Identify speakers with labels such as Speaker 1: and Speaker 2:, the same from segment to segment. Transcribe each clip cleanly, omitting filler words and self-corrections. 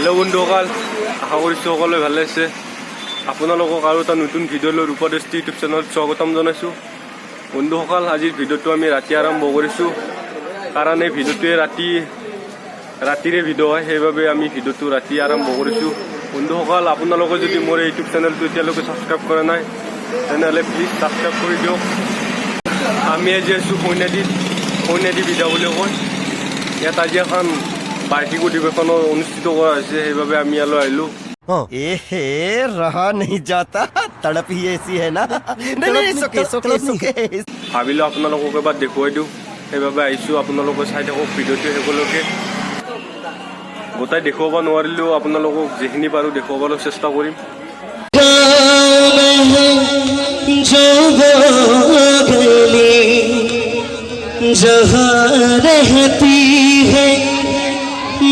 Speaker 1: Hello' বন্ধুসকল, আশা কৰিছোঁ সকলোৱে ভালে আছে। আপোনালোকক আৰু এটা নতুন ভিডিঅ' লৈ ৰূপদৃষ্টি ইউটিউব চেনেলত স্বাগতম জনাইছোঁ। বন্ধুসকল, আজিৰ ভিডিঅ'টো আমি ৰাতি আৰম্ভ কৰিছোঁ, কাৰণ এই ভিডিঅ'টোৱে ৰাতিৰে ভিডিঅ' হয়, সেইবাবে আমি ভিডিঅ'টো ৰাতি আৰম্ভ কৰিছোঁ। বন্ধুসকল, আপোনালোকে যদি মোৰ ইউটিউব চেনেলটো এতিয়ালৈকে ছাবস্ক্ৰাইব কৰা নাই তেনেহ'লে প্লিজ ছাবস্ক্ৰাইব কৰি দিয়ক। আমি আজি আছোঁ কইনাদি বিধা বুলি কয়। ইয়াত আজি এখন বাৰ্ষিক অধিৱেশন অনুষ্ঠিত কৰা হৈছে, সেইবাবে আমি ইয়ালৈ আহিলোঁ।
Speaker 2: रहा नहीं जाता, तड़प ही ऐसी है ना।
Speaker 1: ভাবিলোঁ আপোনালোকক এবাৰ দেখুৱাই দিওঁ, সেইবাবে আহিছোঁ। আপোনালোকে চাই থাকক ভিডিঅ'টো শেষলৈকে। গোটাই দেখুৱাব নোৱাৰিলেও আপোনালোকক যিখিনি পাৰোঁ দেখুৱাবলৈ চেষ্টা কৰিম।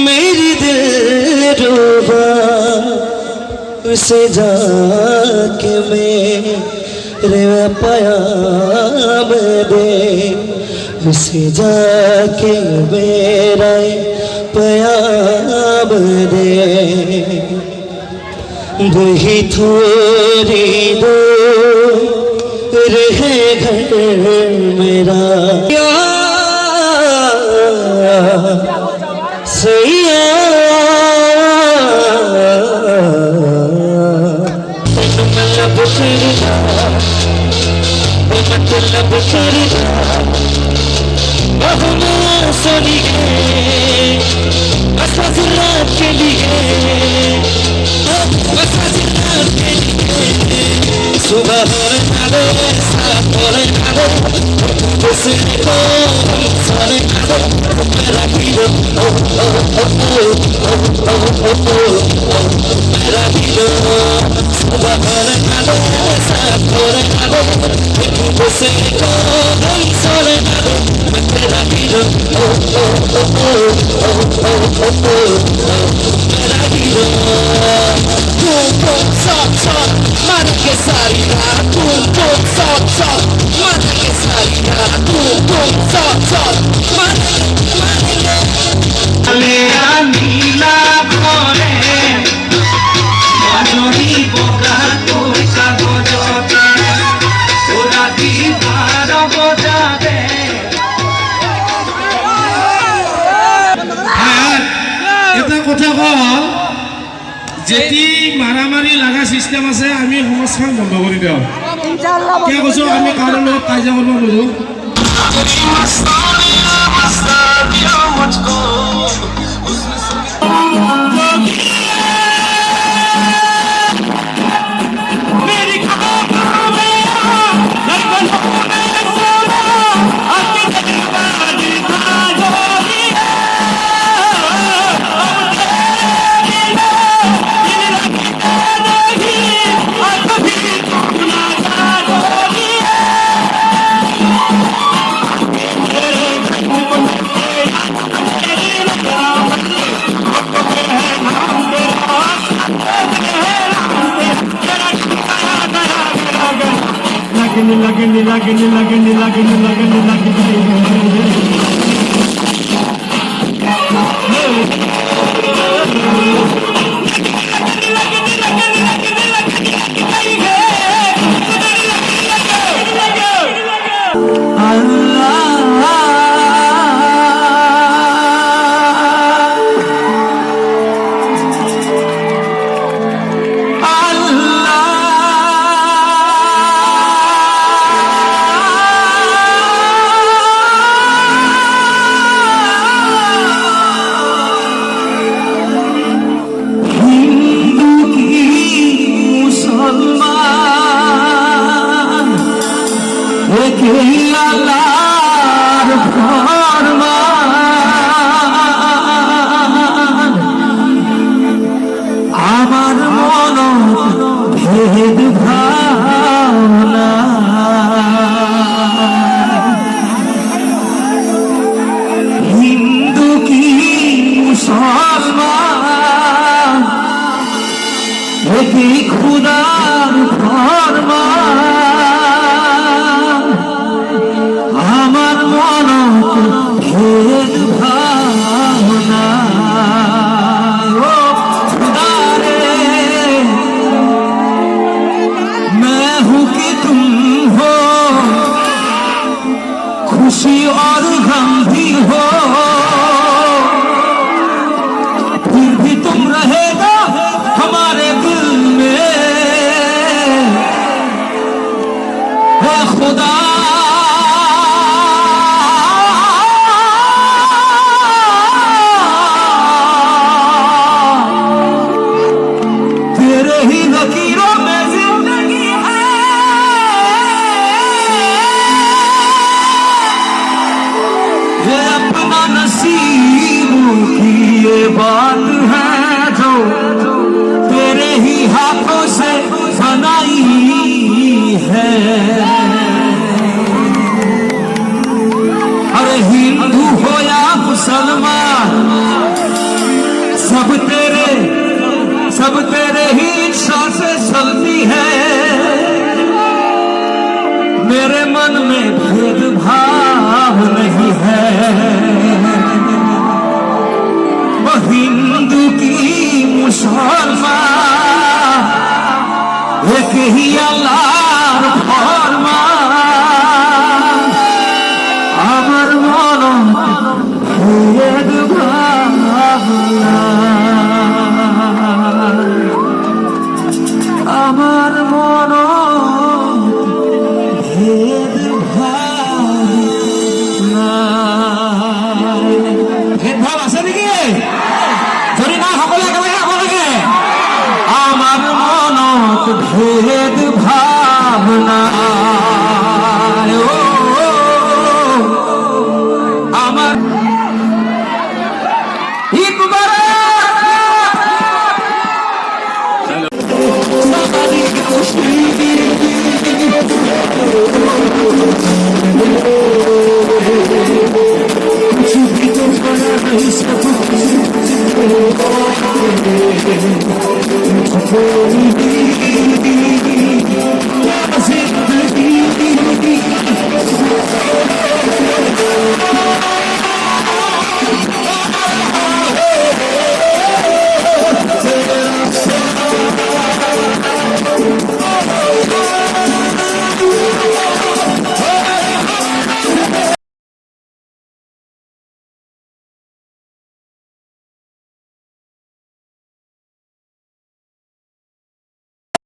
Speaker 3: मेरी दिलरुबा उसे जाके मेरे प्याम दे, उसे जाके मेरा प्याम दे। वही थोड़ी दूर है घर मेरा सैया। मतलब तेरा बहुना सोनी है बस रात के लिए, बस रात के लिए। सुबह होने ना दे, साथ होने ना दे, उसको सोने ना दे, मेरा हीरो मेरा हीरो। सुबह होने ना दे, साथ होने ना दे, उसको सोने ना दे, मेरा हीरो मेरा हीरो। तुम साथ मन के सारी रात, तुम साथ मन के सारी रात, तुम साथ मन मेरा नीला भोरे मजोरी बोगा कोई कागजते ओरा दीवार बजा दे।
Speaker 4: এটা কথা কল যেটি মারামারি লাগা সিস্টেম আছে আমি সমাজখন বন্ধ কৰি দিওঁ। কিয় কৈছো, আমি কাৰো লগত কাজিয়া কৰিব নোৱাৰো। আমার মন ভেদ ভাবনা হিন্দু কি মুসলমান একই খুদার ফরমান। আমার মন ভেদ ভাবনা
Speaker 3: এই আল্লাহর ফরমান আমার মন ভেদ ভাবনা আমার মন ভেদ ভাবনা ভেদভাব আছে নেকি যদি না সকলে একেলগে গাব লাগে আমার মনত ভেদ ভাবনা আমার Thank you.